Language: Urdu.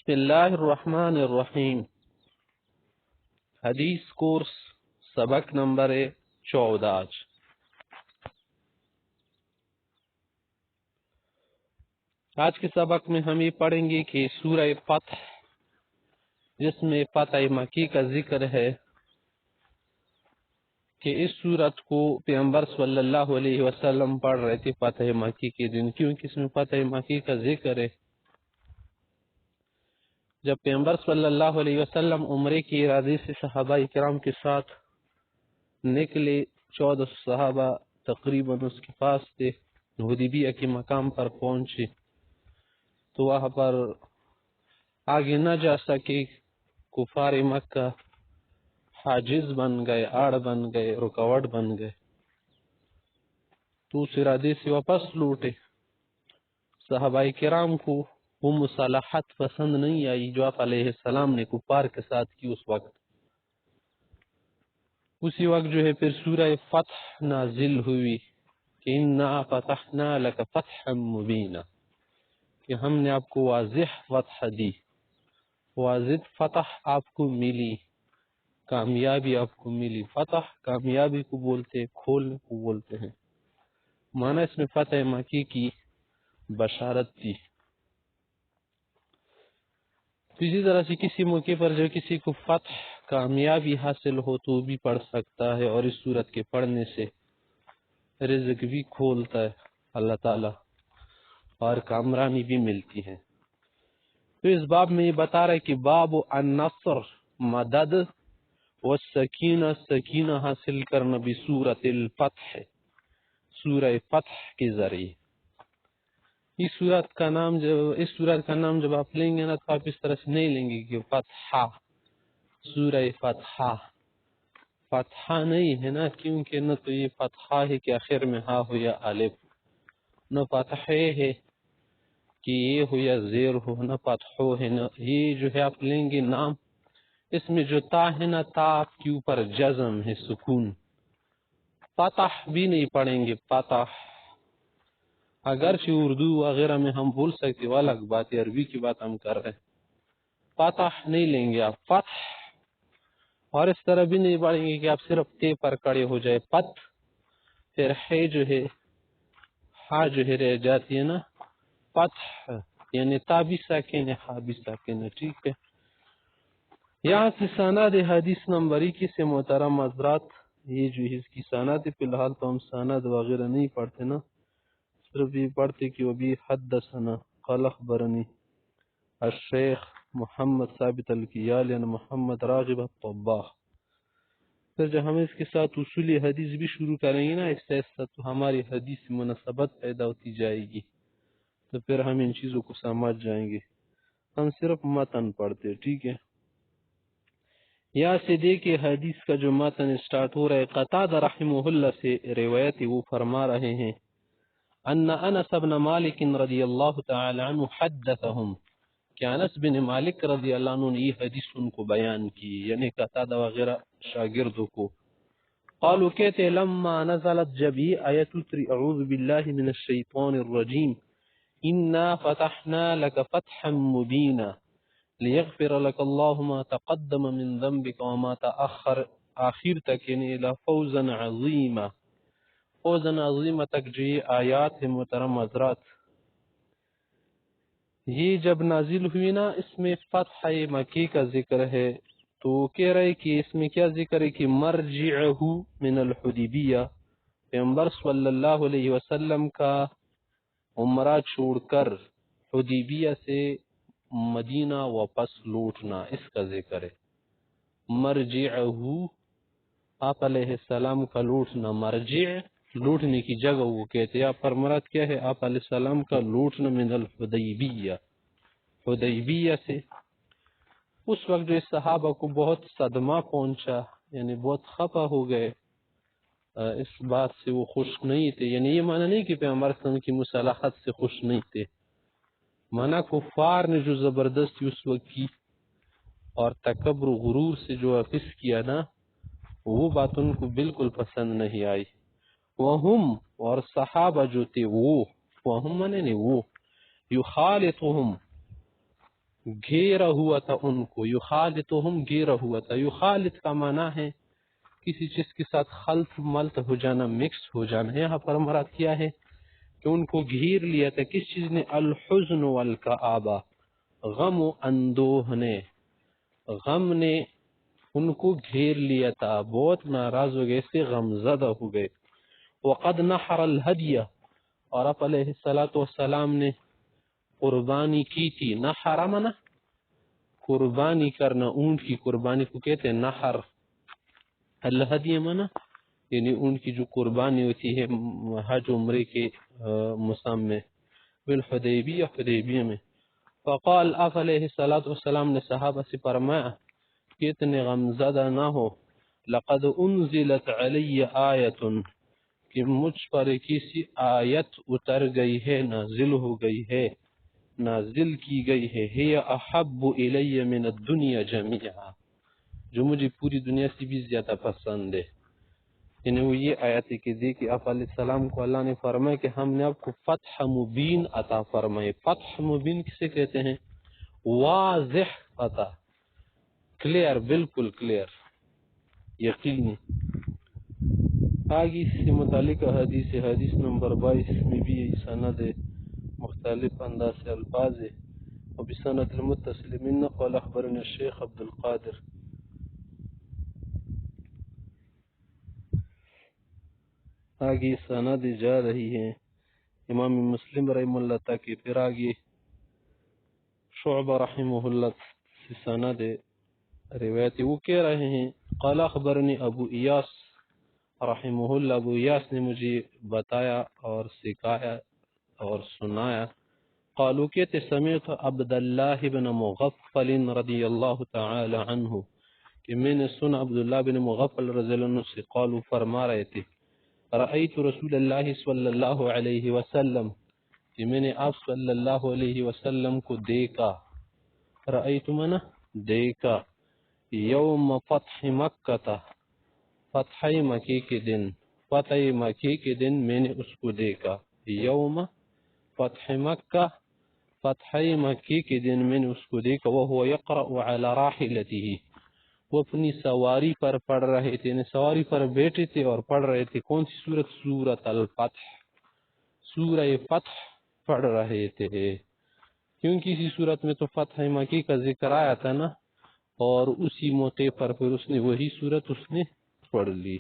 بسم اللہ الرحمن الرحیم۔ حدیث کورس سبق نمبر 14۔ آج کے سبق میں ہم یہ پڑھیں گے کہ سورہ فتح، جس میں فتح مکی کا ذکر ہے، کہ اس سورت کو پیغمبر صلی اللہ علیہ وسلم پڑھ رہے تھے فتح مکی کے دن، کیونکہ اس میں فتح مکی کا ذکر ہے۔ جب پیغمبر صلی اللہ علیہ وسلم عمرے کی ارادے سے صحابہ کرام کے ساتھ نکلے، 14 صحابہ تقریباً اس کے پاس تھے، حدیبیہ کے مقام پر پہنچے تو وہاں پر آگے نہ جا سکے، کفار مکہ حاجز بن گئے، آڑ بن گئے، رکاوٹ بن گئے، تو اس ارادے سے واپس لوٹے۔ صحابہ کرام کو وہ مصالحت پسند نہیں آئی جو آپ علیہ السلام نے کفار کے ساتھ کی۔ اسی وقت جو ہے پھر سورہ فتح نازل ہوئی کہ انا فتحنا لک فتحا مبینا، کہ ہم نے آپ کو واضح فتح دی، واضح فتح آپ کو ملی، کامیابی آپ کو ملی۔ فتح کامیابی کو بولتے، کھولنے کو بولتے ہیں، معنی اس میں فتح مکی کی بشارت تھی۔ اسی طرح سے کسی موقع پر جو کسی کو فتح کامیابی حاصل ہو تو بھی پڑھ سکتا ہے، اور اس صورت کے پڑھنے سے رزق بھی کھولتا ہے اللہ تعالی، اور کامرانی بھی ملتی ہے۔ تو اس باب میں یہ بتا رہا ہے کہ باب النصر، مدد، والسکینہ، سکینہ حاصل کرنا بسورۃ الفتح، سورہ فتح کے ذریعے۔ اس سورت کا نام جب آپ لیں گے نا تو آپ اس طرح سے نہیں لیں گے کہ فتحہ، سورہ فتحہ، فتحہ نہیں ہے نا، کیونکہ نہ تو یہ فتحہ ہے کہ آخر میں ہا ہو یا الف، نہ فتحے ہے کہ یہ ہو یا زیر ہو، نہ فتحو ہے، نہ یہ جو ہے آپ لیں گے نام، اس میں جو تا ہے نا، تا آپ کے اوپر جزم ہے، سکون۔ فتح بھی نہیں پڑھیں گے، فتح، اگرچہ اردو وغیرہ میں ہم بول سکتے، وہ الگ بات ہے، عربی کی بات ہم کر رہے ہیں۔ فتح نہیں لیں گے آپ، فتح، اور اس طرح بھی نہیں پڑھیں گے کہ آپ صرف تے پر کڑے ہو جائے، پت، پھر ہے جو ہے، ہا جو ہے رہ جاتی ہے نا، فتح، یعنی تا بھی ساکن ہے، ہا بھی ساکن ہے، ٹھیک ہے۔ یہاں سے سند حدیث نمبر 21 سے محترم حضرات، یہ جو ہے اس کی سند، فی الحال تو ہم سند وغیرہ نہیں پڑھتے نا، صرف یہ پڑھتے کہ وہ بھی حدثنا قال اخبرنی الشیخ محمد ثابت الکیالی عن محمد راغب الطباخ۔ پھر جب ہم اس کے ساتھ اصولی حدیث بھی شروع کریں گے نا ایسا تو ہماری حدیث سے مناسبت پیدا ہوتی جائے گی، تو پھر ہم ان چیزوں کو سمجھ جائیں گے۔ ہم صرف متن پڑھتے، ٹھیک ہے۔ یہاں سے دیکھیں حدیث کا جو متن سٹارٹ ہو رہا ہے، قتادہ رحمہ اللہ سے روایت وہ فرما رہے ہیں ان انس بن مالک رضی اللہ تعالی عنہ حدثهم، کہ انس بن مالک رضی اللہ عنہ نے یہ حدیث ان کو بیان کی، یعنی قتادہ وغیرہ شاگردوں کو۔ قالوا، کہتے لما نزلت، جب یہ آیت اتری، اعوذ باللہ من الشیطان الرجیم، انا فتحنا لك فتحا مبینا لیغفر لك اللہ ما تقدم من ذنبك وما تأخر، آخر تک، یعنی الى فوزا عظیما، فوزا عظیمہ تک جو یہ آیات ہے محترم حضرات، یہ جب نازل ہوئی نا، اس میں فتح مکی کا ذکر ہے، تو کہہ رہے کہ اس میں کیا ذکر ہے کہ مرجعہ من الحدیبیہ، پیغمبر صلی اللہ علیہ وسلم کا عمرہ چھوڑ کر حدیبیہ سے مدینہ واپس لوٹنا، اس کا ذکر ہے۔ مرجعہ، آپ علیہ السلام کا لوٹنا، مرجع لوٹنے کی جگہ وہ کہتے ہیں، آپ پر مراد کیا ہے؟ آپ علیہ السلام کا لوٹنا من الحدیبیہ، حدیبیہ سے۔ اس وقت جو صحابہ کو بہت صدمہ پہنچا، یعنی بہت خفا ہو گئے، اس بات سے وہ خوش نہیں تھے، یعنی یہ معنی نہیں کہ پیغمبر صلی اللہ علیہ وسلم کی مصالحت سے خوش نہیں تھے، معنی کفار نے جو زبردستی اس وقت کی اور تکبر و غرور سے جو عکس کیا نا، وہ بات ان کو بالکل پسند نہیں آئی۔ وہم، اور صحابہ جو تھے وہ، وہم معنی نہیں وہ، یخالطہم، گھیرا ہوا تھا ان کو، یخالطہم گھیرا ہوا تھا، یخالط کا معنی ہے کسی چیز کے ساتھ خلط ملط ہو جانا، مکس ہو جانا، یہاں پر مراد کیا ہے کہ ان کو گھیر لیا تھا کس چیز نے، الحزن والکآبہ، غم و اندوہ نے، غم نے ان کو گھیر لیا تھا، بہت ناراض ہو گئے، اس سے غم زدہ ہو گئے۔ وقد نحر الہدیہ، اور آپ علیہ السلام نے قربانی کی تھی، نحر منا قربانی کرنا، اونٹ کی قربانی کو کہتے ہیں نحر، الہدیہ منا یعنی اونٹ کی جو قربانی ہوتی ہے حج عمرے کے مسام میں، بالحدیبیہ، حدیبیہ میں۔ فقال، آپ علیہ السلام نے صحابہ سے فرمایا کہ اتنے غمزدہ نہ ہو، لقد انزلت علی آیت، کہ مجھ پر کسی آیت اتر گئی ہے، نازل ہو گئی ہے، نازل کی گئی ہے، ہی احب الی من الدنیا جميعا، جو مجھے پوری دنیا سے بھی زیادہ پسند ہے۔ یعنی وہ یہ آیت ہے کہ دیکھیں آپ علیہ السلام کو اللہ نے فرمایا کہ ہم نے آپ کو فتح مبین عطا فرمائے۔ فتح مبین کسے کہتے ہیں؟ واضح فتح، کلیئر، بالکل کلیئر، یقینی۔ آگے اس سے متعلق حدیث نمبر 22 میں بھی یہی سند ہے، مختلف انداز سے الفاظ ہے، وبسند المتصل من قال اخبرنا الشیخ عبد القادر۔ آگے سند جا رہی ہے امام مسلم رحمہ اللہ تاکہ پھر آگے شعبہ رحمہ اللہ سے سند روایت وہ کہہ رہے ہیں، قال اخبرنی ابو ایاس رحمہ اللہ، ابو ایاس نے مجھے بتایا اور سکھایا اور سنایا، قالو کہتے سمعت عبد اللہ بن مغفل رضی اللہ تعالی عنہ، کہ میں نے سنا عبداللہ بن مغفل رضی اللہ عنہ سے، قالو فرما رہے تھے، رأیت رسول اللہ صلی اللہ علیہ وسلم، کہ میں نے آپ صلی اللہ علیہ وسلم کو دیکھا، رأیت منا دیکھا، یوم فتح مکہ، فتح مکی کے دن، فتح مکی کے دن میں نے اس کو دیکھا، یوم فتح مکہ، فتح مکی کے دن میں نے اس کو دیکھا، وہو یقرأ علی راحلتہ، وہ اپنی سواری پر پڑھ رہے تھے، یعنی سواری پر بیٹھے تھے اور پڑھ رہے تھے، کون سی سورت؟ سورت الفتح، سورہ فتح پڑھ رہے تھے، کیونکہ اسی سورت میں تو فتح مکی کا ذکر آیا تھا نا، اور اسی موقع پر پھر اس نے وہی سورت اس نے پڑھ لی۔